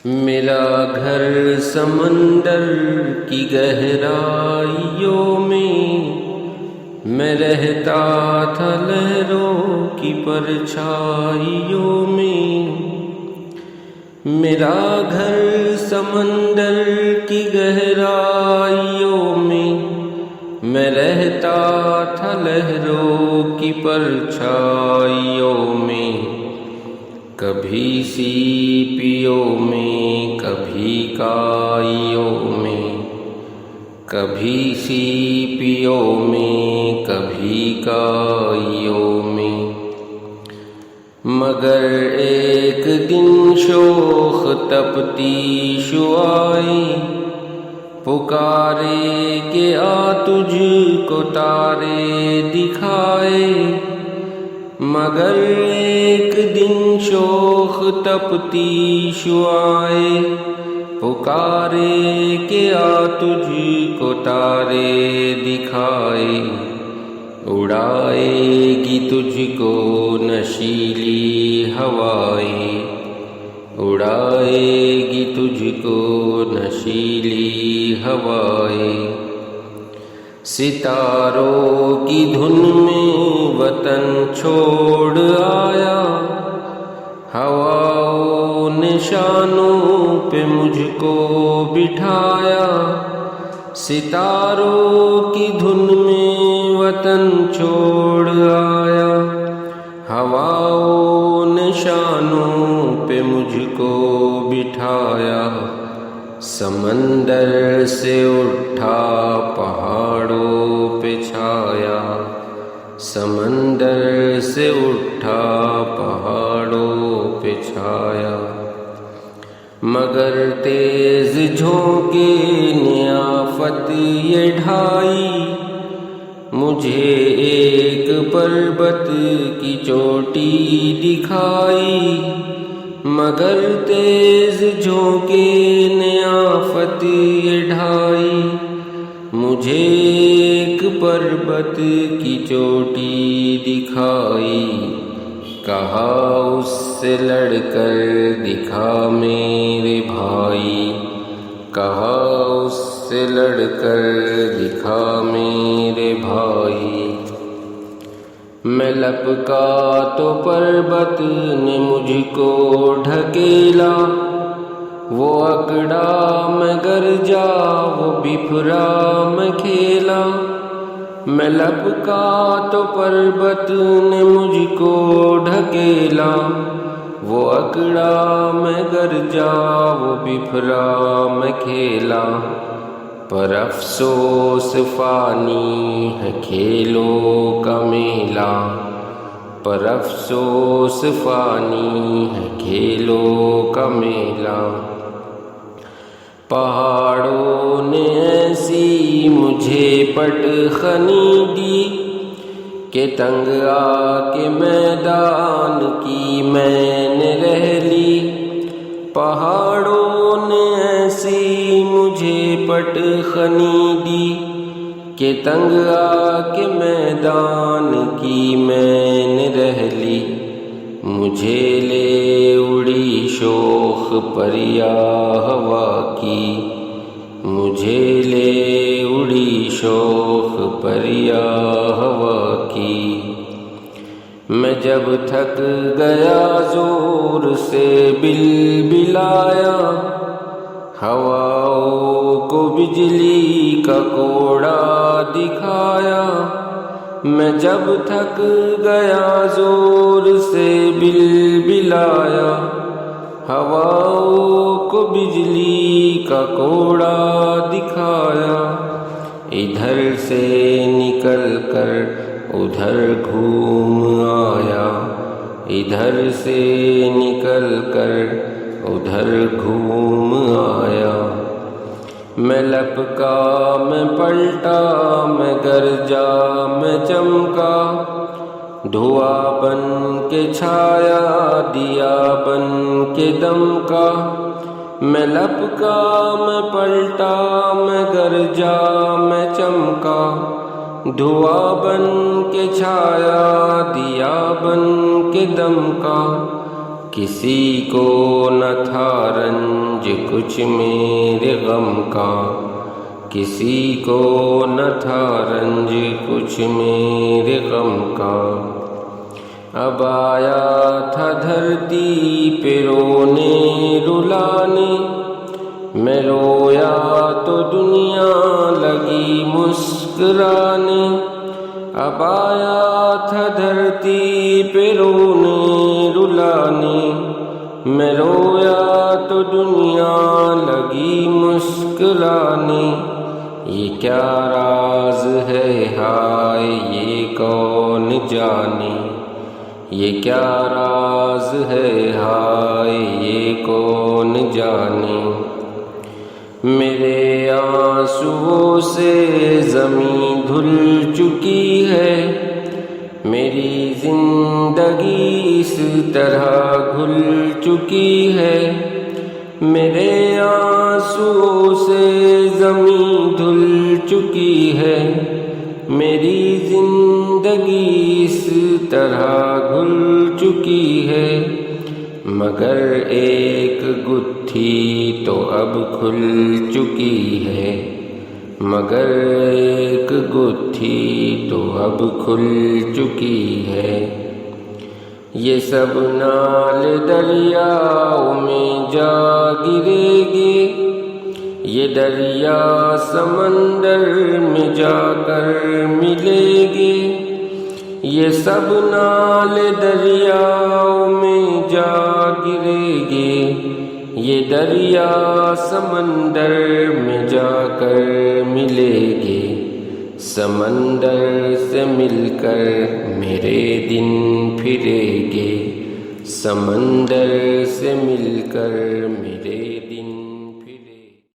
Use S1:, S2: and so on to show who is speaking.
S1: میرا گھر سمندر کی گہرائیوں میں رہتا تھا لہروں کی پرچھائیوں میں۔ میرا گھر سمندر کی گہرائیوں میں رہتا تھا لہروں کی پرچھائیوں میں۔ کبھی سیپیوں میں کبھی کائیوں میں، کبھی سیپیوں میں کبھی کائیوں میں۔ مگر ایک دن شوخ تپتی شعاعیں پکارے کہ آ تجھ کو تارے دکھائے۔ مگر ایک دن شوخ تپتی شعاعیں پکارے کہ آ تجھ کو تارے دکھائے۔ اڑائے گی تجھ کو نشیلی ہوائیں، اڑائے گی تجھ کو نشیلی ہوائیں۔ ستاروں کی دھن میں وطن چھوڑ آیا، ہواؤں نے شانوں پہ مجھ کو بٹھایا۔ ستاروں کی دھن میں وطن چھوڑ آیا، ہواؤں نے شانوں پہ مجھ کو بٹھایا۔ سمندر سے اٹھا پہاڑوں پہ چھایا، سمندر سے اٹھا پہاڑوں پہ چھایا۔ مگر تیز جھونکے نے آفت یہ ڈھائی، مجھے ایک پربت کی چوٹی دکھائی۔ مگر تیز جھونکے نے آفت یہ ڈھائی، مجھے ایک پربت کی چوٹی دکھائی۔ کہا اس سے لڑ کر دکھا میرے بھائی، کہا اس سے لڑ کر دکھا میرے بھائی۔ میں لپکا تو پربت نے مجھ کو ڈھکیلا، وہ اکڑا میں گرجا وہ بپھرا میں کھیلا۔ میں لپکا تو پربت نے مجھ کو ڈھکیلا، وہ اکڑا میں گرجا وہ بپھرا میں کھیلا۔ پر افسوس فانی ہے کھیلوں کا میلہ، پر افسوس فانی ہے کھیلوں کا میلہ۔ پہاڑوں نے ایسی مجھے پٹ خنی دی کہ تنگ آ کے میدان کی میں نے رہ لی۔ پہاڑوں نے ایسی مجھے پٹ خنی دی کہ تنگ آ کے میدان کی میں نے رہ لی۔ مجھے لے اڑی شوخ پریا ہوا کی، مجھے لے اڑی شوخ پریا ہوا کی۔ میں جب تھک گیا زور سے بلبلایا، ہواؤں کو بجلی کا کوڑا دکھایا۔ میں جب تھک گیا زور سے بلبلایا، ہواؤں کو بجلی کا کوڑا دکھایا۔ ادھر سے نکل کر ادھر گھوم آیا، ادھر سے نکل کر ادھر گھوم آیا۔ میں لپکا میں پلٹا میں گرجا میں چمکا، دھواں بن کے چھایا دیا بن کے دمکا۔ میں لپکا میں پلٹا میں گرجا میں چمکا، دھواں بن کے چھایا دیا بن کے دمکا۔ کسی کو نہ تھا رنج کچھ میرے غم کا، کسی کو نہ تھا رنج کچھ میرے غم کا۔ اب آیا تھا دھرتی پہ رونے رلانے، میں رویا تو دنیا لگی مسکرانے۔ اب آیا تھا دھرتی پہ رونے رلانے، میں رویا تو دنیا لگی مسکرانے۔ یہ کیا راز ہے ہائے یہ کون جانے، یہ کیا راز ہے ہائے یہ کون جانے۔ میرے آنسوؤں سے زمین دھل چکی ہے، میری زندگی اس طرح گھل چکی ہے۔ میرے آنسوؤں سے زمین دھل چکی ہے، میری زندگی اس طرح گھل چکی ہے۔ مگر ایک گتھی تو اب کھل چکی ہے، مگر ایک گتھی تو اب کھل چکی ہے۔ یہ سب نال دریاؤں میں جا گرے گے، یہ دریا سمندر میں جا کر ملے گے۔ یہ سب نال دریاؤں میں جا گرے گے، یہ دریا سمندر میں جا کر ملے گے۔ سمندر سے مل کر میرے دن پھرے گے، سمندر سے مل کر میرے دن